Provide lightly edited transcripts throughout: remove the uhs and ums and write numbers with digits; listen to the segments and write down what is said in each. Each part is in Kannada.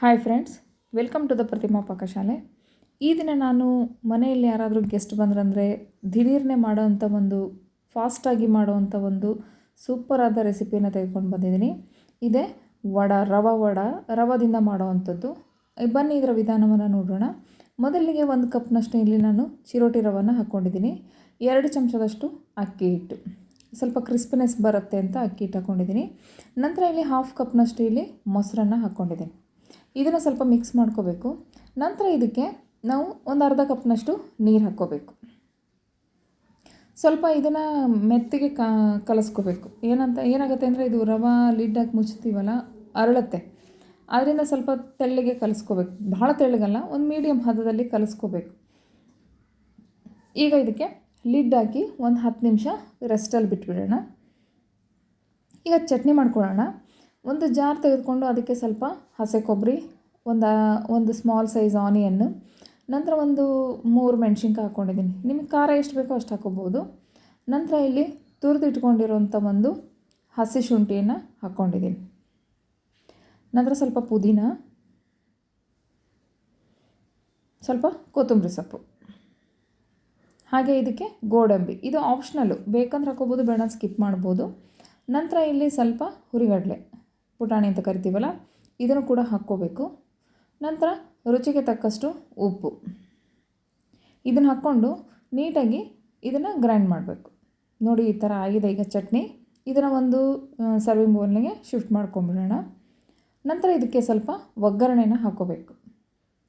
Hi friends, welcome to the Pratima ಪಾಕಶಾಲೆ. ಈ ದಿನ ನಾನು ಮನೆಯಲ್ಲಿ ಯಾರಾದರೂ ಗೆಸ್ಟ್ ಬಂದ್ರಂದರೆ ದಿಢೀರ್ನೆ ಮಾಡೋವಂಥ ಒಂದು ಫಾಸ್ಟಾಗಿ ಮಾಡೋವಂಥ ಒಂದು ಸೂಪರಾದ ರೆಸಿಪಿನ ತೆಗೆದುಕೊಂಡು ಬಂದಿದ್ದೀನಿ. ಇದೇ ರವದಿಂದ ಮಾಡೋವಂಥದ್ದು. ಬನ್ನಿ ಇದರ ವಿಧಾನವನ್ನು ನೋಡೋಣ. ಮೊದಲಿಗೆ 1 ಕಪ್ನಷ್ಟು ಇಲ್ಲಿ ನಾನು ಚಿರೋಟಿ ರವನ್ನು ಹಾಕ್ಕೊಂಡಿದ್ದೀನಿ. 2 ಚಮಚದಷ್ಟು ಅಕ್ಕಿ ಹಿಟ್ಟು, ಸ್ವಲ್ಪ ಕ್ರಿಸ್ಪಿನೆಸ್ ಬರುತ್ತೆ ಅಂತ ಅಕ್ಕಿ ಹಿಟ್ಟು ಹಾಕ್ಕೊಂಡಿದ್ದೀನಿ. ನಂತರ ಇಲ್ಲಿ 1/2 ಕಪ್ನಷ್ಟು ಇಲ್ಲಿ ಮೊಸರನ್ನು ಹಾಕ್ಕೊಂಡಿದ್ದೀನಿ. ಇದನ್ನು ಸ್ವಲ್ಪ ಮಿಕ್ಸ್ ಮಾಡ್ಕೋಬೇಕು. ನಂತರ ಇದಕ್ಕೆ ನಾವು ಒಂದು ಅರ್ಧ ಕಪ್ನಷ್ಟು ನೀರು ಹಾಕ್ಕೋಬೇಕು. ಸ್ವಲ್ಪ ಇದನ್ನು ಮೆತ್ತಗೆ ಕಲಿಸ್ಕೋಬೇಕು. ಏನಾಗುತ್ತೆ ಅಂದರೆ ಇದು ರವೆ ಲಿಡ್ ಹಾಕಿ ಮುಚ್ತೀವಲ್ಲ, ಅರಳುತ್ತೆ. ಅದರಿಂದ ಸ್ವಲ್ಪ ತೆಳ್ಳಗೆ ಕಲಿಸ್ಕೋಬೇಕು. ಭಾಳ ತೆಳ್ಳಗಲ್ಲ, ಒಂದು ಮೀಡಿಯಮ್ ಹದದಲ್ಲಿ ಕಲಿಸ್ಕೋಬೇಕು. ಈಗ ಇದಕ್ಕೆ ಲಿಡ್ ಹಾಕಿ ಒಂದು 10 ನಿಮಿಷ ರೆಸ್ಟಲ್ಲಿ ಬಿಟ್ಬಿಡೋಣ. ಈಗ ಚಟ್ನಿ ಮಾಡ್ಕೊಳ್ಳೋಣ. ಒಂದು ಜಾರ್ ತೆಗೆದುಕೊಂಡು ಅದಕ್ಕೆ ಸ್ವಲ್ಪ ಹಸಿ ಕೊಬ್ಬರಿ, ಒಂದು ಸ್ಮಾಲ್ ಸೈಜ್ ಆನಿಯನ್ನು, ನಂತರ ಒಂದು 3 ಮೆಣಸಿನ್ಕಾಯಿ ಹಾಕ್ಕೊಂಡಿದ್ದೀನಿ. ನಿಮಗೆ ಖಾರ ಎಷ್ಟು ಬೇಕೋ ಅಷ್ಟು ಹಾಕ್ಕೋಬೋದು. ನಂತರ ಇಲ್ಲಿ ತುರಿದಿಟ್ಕೊಂಡಿರೋಂಥ ಒಂದು ಹಸಿ ಶುಂಠಿಯನ್ನು ಹಾಕ್ಕೊಂಡಿದ್ದೀನಿ. ನಂತರ ಸ್ವಲ್ಪ ಪುದೀನ, ಸ್ವಲ್ಪ ಕೊತ್ತಂಬರಿ ಸೊಪ್ಪು, ಹಾಗೆ ಇದಕ್ಕೆ ಗೋಡಂಬಿ. ಇದು ಆಪ್ಷನಲ್ಲು, ಬೇಕಂದ್ರೆ ಹಾಕ್ಕೋಬೋದು, ಬೇಡ ಸ್ಕಿಪ್ ಮಾಡ್ಬೋದು. ನಂತರ ಇಲ್ಲಿ ಸ್ವಲ್ಪ ಹುರಿಗಡಲೆ, ಪುಟಾಣಿ ಅಂತ ಕರಿತೀವಲ್ಲ, ಇದನ್ನು ಕೂಡ ಹಾಕ್ಕೋಬೇಕು. ನಂತರ ರುಚಿಗೆ ತಕ್ಕಷ್ಟು ಉಪ್ಪು, ಇದನ್ನು ಹಾಕ್ಕೊಂಡು ನೀಟಾಗಿ ಇದನ್ನು ಗ್ರೈಂಡ್ ಮಾಡಬೇಕು. ನೋಡಿ, ಈ ಥರ ಆಗಿದೆ ಈಗ ಚಟ್ನಿ. ಇದನ್ನು ಒಂದು ಸರ್ವಿಂಗ್ ಬೌಲ್ನಿಗೆ ಶಿಫ್ಟ್ ಮಾಡ್ಕೊಂಬಿಡೋಣ. ನಂತರ ಇದಕ್ಕೆ ಸ್ವಲ್ಪ ಒಗ್ಗರಣೆನ ಹಾಕ್ಕೋಬೇಕು.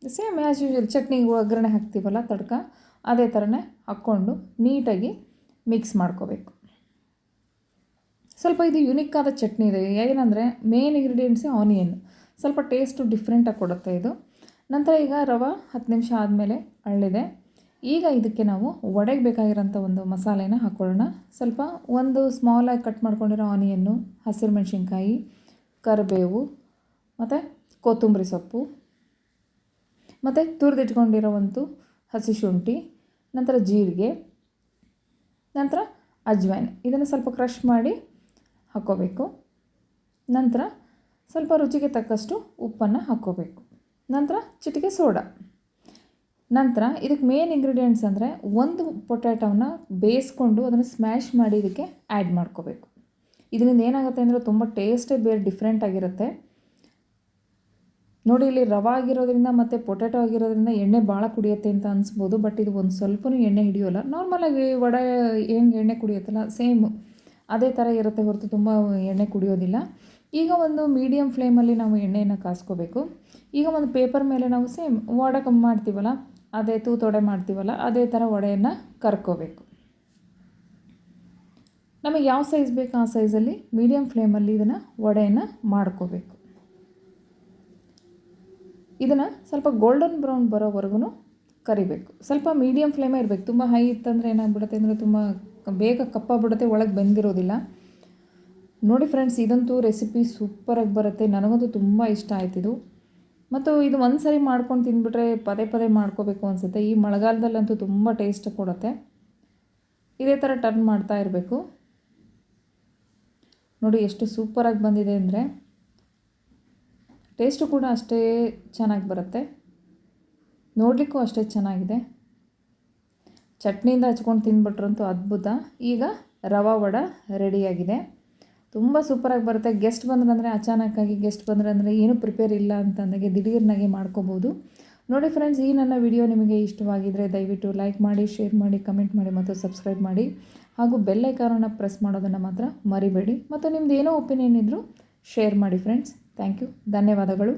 ಸೇಮ್ ಆ್ಯಸ್ ಯೂಶುವಲ್ ಚಟ್ನಿಗೆ ಒಗ್ಗರಣೆ ಹಾಕ್ತೀವಲ್ಲ, ತಡ್ಕ, ಅದೇ ಥರನೇ ಹಾಕ್ಕೊಂಡು ನೀಟಾಗಿ ಮಿಕ್ಸ್ ಮಾಡ್ಕೋಬೇಕು. ಸ್ವಲ್ಪ ಇದು ಯುನಿಕ್ಕಾದ ಚಟ್ನಿ ಇದೆ. ಏನಂದರೆ ಮೇನ್ ಇಂಗ್ರೀಡಿಯೆಂಟ್ಸೇ ಆನಿಯನ್. ಸ್ವಲ್ಪ ಟೇಸ್ಟು ಡಿಫ್ರೆಂಟಾಗಿ ಕೊಡುತ್ತೆ ಇದು. ನಂತರ ಈಗ ರವೆ 10 ನಿಮಿಷ ಆದಮೇಲೆ ಅರಳಿದೆ. ಈಗ ಇದಕ್ಕೆ ನಾವು ವಡೆಗೆ ಬೇಕಾಗಿರೋಂಥ ಒಂದು ಮಸಾಲೆನ ಹಾಕ್ಕೊಳ್ಳೋಣ. ಸ್ವಲ್ಪ ಒಂದು ಸ್ಮಾಲಾಗಿ ಕಟ್ ಮಾಡ್ಕೊಂಡಿರೋ ಆನಿಯನ್ನು, ಹಸಿರು ಮೆಣಸಿನ್ಕಾಯಿ, ಕರಿಬೇವು ಮತ್ತು ಕೊತ್ತಂಬರಿ ಸೊಪ್ಪು, ಮತ್ತು ತುರಿದಿಟ್ಕೊಂಡಿರೋವಂಥ ಹಸಿ ಶುಂಠಿ, ನಂತರ ಜೀರಿಗೆ, ನಂತರ ಅಜ್ವೈನ್, ಇದನ್ನು ಸ್ವಲ್ಪ ಕ್ರಷ್ ಮಾಡಿ ಹಾಕ್ಕೋಬೇಕು. ನಂತರ ಸ್ವಲ್ಪ ರುಚಿಗೆ ತಕ್ಕಷ್ಟು ಉಪ್ಪನ್ನು ಹಾಕ್ಕೋಬೇಕು. ನಂತರ ಚಿಟಿಕೆ ಸೋಡಾ. ನಂತರ ಇದಕ್ಕೆ ಮೇನ್ ಇಂಗ್ರೀಡಿಯೆಂಟ್ಸ್ ಅಂದರೆ ಒಂದು ಪೊಟ್ಯಾಟೋನ ಬೇಯಿಸ್ಕೊಂಡು ಅದನ್ನು ಸ್ಮ್ಯಾಶ್ ಮಾಡಿ ಇದಕ್ಕೆ ಆ್ಯಡ್ ಮಾಡ್ಕೋಬೇಕು. ಇದರಿಂದ ಏನಾಗುತ್ತೆ ಅಂದರೆ ತುಂಬ ಟೇಸ್ಟೇ ಬೇರೆ ಡಿಫ್ರೆಂಟ್ ಆಗಿರುತ್ತೆ. ನೋಡಿ, ಇಲ್ಲಿ ರವೆ ಆಗಿರೋದ್ರಿಂದ ಮತ್ತು ಪೊಟ್ಯಾಟೊ ಆಗಿರೋದ್ರಿಂದ ಎಣ್ಣೆ ಭಾಳ ಕುಡಿಯುತ್ತೆ ಅಂತ ಅನಿಸ್ಬೋದು. ಬಟ್ ಇದು ಒಂದು ಸ್ವಲ್ಪನೂ ಎಣ್ಣೆ ಹಿಡಿಯೋಲ್ಲ. ನಾರ್ಮಲಾಗಿ ವಡೆ ಹೆಂಗೆ ಎಣ್ಣೆ ಕುಡಿಯುತ್ತಲ್ಲ, ಸೇಮ್ ಅದೇ ಥರ ಇರುತ್ತೆ ಹೊರತು ತುಂಬ ಎಣ್ಣೆ ಕುಡಿಯೋದಿಲ್ಲ. ಈಗ ಒಂದು ಮೀಡಿಯಮ್ ಫ್ಲೇಮಲ್ಲಿ ನಾವು ಎಣ್ಣೆಯನ್ನು ಕಾಸ್ಕೋಬೇಕು. ಈಗ ಒಂದು ಪೇಪರ್ ಮೇಲೆ ನಾವು ಸೇಮ್ ವಡೆ ಮಾಡ್ತೀವಲ್ಲ, ಅದೇ ತೂತೊಡೆ ಮಾಡ್ತೀವಲ್ಲ, ಅದೇ ಥರ ವಡೆಯನ್ನು ಕರ್ಕೋಬೇಕು. ನಮಗೆ ಯಾವ ಸೈಜ್ ಬೇಕು ಆ ಸೈಜಲ್ಲಿ ಮೀಡಿಯಮ್ ಫ್ಲೇಮಲ್ಲಿ ಇದನ್ನು ವಡೆಯನ್ನು ಮಾಡ್ಕೋಬೇಕು. ಇದನ್ನು ಸ್ವಲ್ಪ ಗೋಲ್ಡನ್ ಬ್ರೌನ್ ಬರೋವರೆಗೂ ಕರಿಬೇಕು. ಸ್ವಲ್ಪ ಮೀಡಿಯಮ್ ಫ್ಲೇಮೇ ಇರಬೇಕು. ತುಂಬ ಹೈ ಇತ್ತಂದರೆ ಏನಾಗ್ಬಿಡುತ್ತೆ ಅಂದರೆ ತುಂಬ ಬೇಗ ಕಪ್ಪಾಗ್ಬಿಡುತ್ತೆ, ಒಳಗೆ ಬೆಂದಿರೋದಿಲ್ಲ. ನೋಡಿ ಫ್ರೆಂಡ್ಸ್, ಇದಂತೂ ರೆಸಿಪಿ ಸೂಪರಾಗಿ ಬರುತ್ತೆ. ನನಗಂತೂ ತುಂಬ ಇಷ್ಟ ಆಯ್ತಿದು. ಮತ್ತು ಇದು ಒಂದು ಸರಿ ಮಾಡ್ಕೊಂಡು ತಿಂದುಬಿಟ್ರೆ ಪದೇ ಪದೇ ಮಾಡ್ಕೋಬೇಕು ಅನಿಸುತ್ತೆ. ಈ ಮಳೆಗಾಲದಲ್ಲಂತೂ ತುಂಬ ಟೇಸ್ಟ್ ಕೊಡುತ್ತೆ. ಇದೇ ಥರ ಟರ್ನ್ ಮಾಡ್ತಾ ಇರಬೇಕು. ನೋಡಿ ಎಷ್ಟು ಸೂಪರಾಗಿ ಬಂದಿದೆ ಅಂದರೆ, ಟೇಸ್ಟು ಕೂಡ ಅಷ್ಟೇ ಚೆನ್ನಾಗಿ ಬರುತ್ತೆ, ನೋಡಲಿಕ್ಕೂ ಅಷ್ಟೇ ಚೆನ್ನಾಗಿದೆ. ಚಟ್ನಿಯಿಂದ ಹಚ್ಕೊಂಡು ತಿಂದ್ಬಿಟ್ರಂತೂ ಅದ್ಭುತ. ಈಗ ರವೆ ವಡೆ ರೆಡಿಯಾಗಿದೆ. ತುಂಬ ಸೂಪರಾಗಿ ಬರುತ್ತೆ. ಗೆಸ್ಟ್ ಬಂದ್ರಂದರೆ, ಅಚಾನಕ್ಕಾಗಿ ಗೆಸ್ಟ್ ಬಂದ್ರಂದರೆ ಏನೂ ಪ್ರಿಪೇರ್ ಇಲ್ಲ ಅಂತಂದಾಗೆ ದಿಢೀರ್ನಾಗೆ ಮಾಡ್ಕೋಬೋದು. ನೋಡಿ ಫ್ರೆಂಡ್ಸ್, ಈ ನನ್ನ ವಿಡಿಯೋ ನಿಮಗೆ ಇಷ್ಟವಾಗಿದ್ದರೆ ದಯವಿಟ್ಟು ಲೈಕ್ ಮಾಡಿ, ಶೇರ್ ಮಾಡಿ, ಕಮೆಂಟ್ ಮಾಡಿ ಮತ್ತು ಸಬ್ಸ್ಕ್ರೈಬ್ ಮಾಡಿ. ಹಾಗೂ ಬೆಲ್ ಐಕಾನನ್ನು ಪ್ರೆಸ್ ಮಾಡೋದನ್ನು ಮಾತ್ರ ಮರಿಬೇಡಿ. ಮತ್ತು ನಿಮ್ಮದು ಏನೋ ಒಪಿನಿಯನ್ ಇದ್ದರೂ ಶೇರ್ ಮಾಡಿ ಫ್ರೆಂಡ್ಸ್. ಥ್ಯಾಂಕ್ ಯು, ಧನ್ಯವಾದಗಳು.